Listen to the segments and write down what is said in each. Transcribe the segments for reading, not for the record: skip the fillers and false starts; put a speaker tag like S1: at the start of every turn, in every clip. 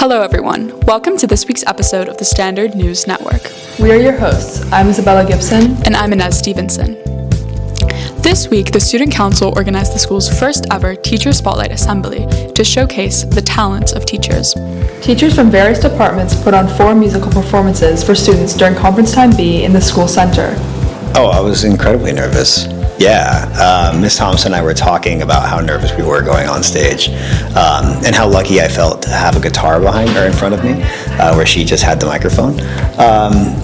S1: Hello everyone, welcome to this week's episode of the Standard News Network.
S2: We are your hosts. I'm Isabella Gibson.
S1: And I'm Inez Stevenson. This week, the Student Council organized the school's first ever Teacher Spotlight Assembly to showcase the talents of teachers.
S2: Teachers from various departments put on 4 musical performances for students during Conference Time B in the school center.
S3: Oh, I was incredibly nervous. Yeah, Miss Thompson and I were talking about how nervous we were going on stage, and how lucky I felt to have a guitar behind or in front of me, where she just had the microphone.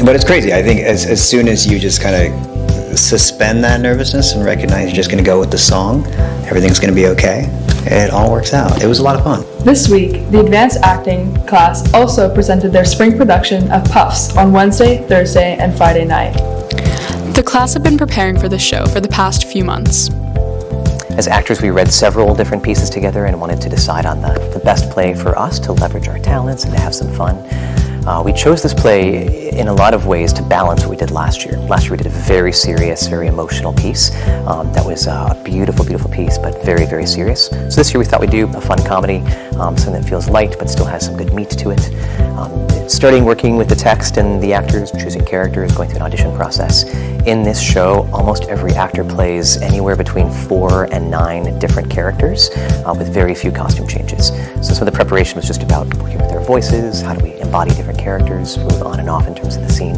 S3: But it's crazy. I think as soon as you just kind of suspend that nervousness and recognize you're just going to go with the song, everything's going to be okay. It all works out. It was a lot of fun.
S2: This week, the advanced acting class also presented their spring production of Puffs on Wednesday, Thursday, and Friday night.
S1: The class had been preparing for the show for the past few months.
S4: As actors, we read several different pieces together and wanted to decide on the best play for us to leverage our talents and to have some fun. We chose this play in a lot of ways to balance what we did last year. Last year we did a very serious, very emotional piece. That was a beautiful, beautiful piece, but very, very serious. So this year we thought we'd do a fun comedy, something that feels light but still has some good meat to it. Starting working with the text and the actors, choosing characters, going through an audition process. In this show, almost every actor plays anywhere between 4 and 9 different characters with very few costume changes. So some of the preparation was just about working with their voices, how do we embody different characters, move on and off in terms of the scene.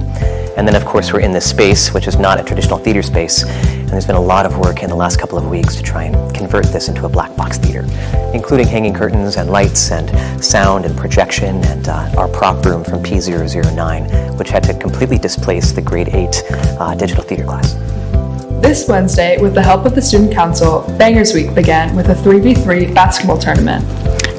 S4: And then of course we're in this space, which is not a traditional theater space, and there's been a lot of work in the last couple of weeks to try and convert this into a black box theater, including hanging curtains and lights and sound and projection and our prop room from P009, which had to completely displace the grade 8 digital theater class.
S2: This Wednesday, with the help of the Student Council, Bangers Week began with a 3v3 basketball tournament.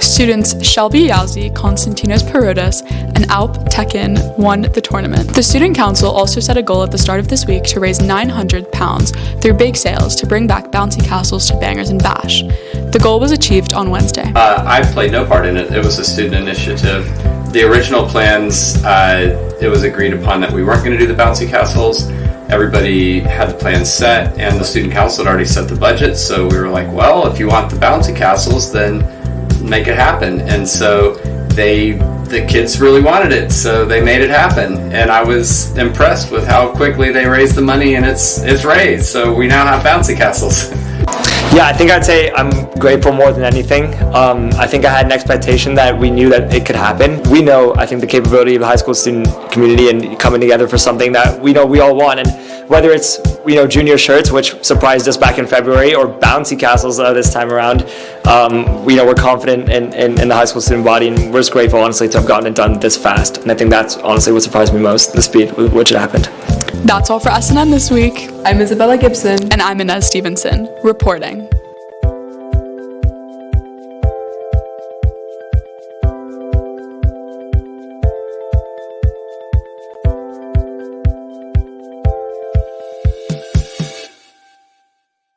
S1: Students Shelby Yowzi, Konstantinos Perodas, and Alp Tekin won the tournament. The Student Council also set a goal at the start of this week to raise £900 through bake sales to bring back bouncy castles to Bangers and Bash. The goal was achieved on Wednesday.
S5: I played no part in it. It was a student initiative. The original plans, it was agreed upon that we weren't going to do the bouncy castles. Everybody had the plan set, and the Student Council had already set the budget, so we were like, well, if you want the bouncy castles, then make it happen. And so the kids really wanted it, so they made it happen. And I was impressed with how quickly they raised the money, and it's raised. So we now have bouncy castles.
S6: Yeah, I think I'd say I'm grateful more than anything. I think I had an expectation that we knew that it could happen. We know, I think, the capability of the high school student community and coming together for something that we know we all want. And whether it's, junior shirts, which surprised us back in February, or bouncy castles this time around, we're confident in the high school student body, and we're just grateful, honestly, to have gotten it done this fast. And I think that's honestly what surprised me most, the speed with which it happened.
S1: That's all for SNN this week.
S2: I'm Isabella Gibson.
S1: And I'm Inez Stevenson, reporting.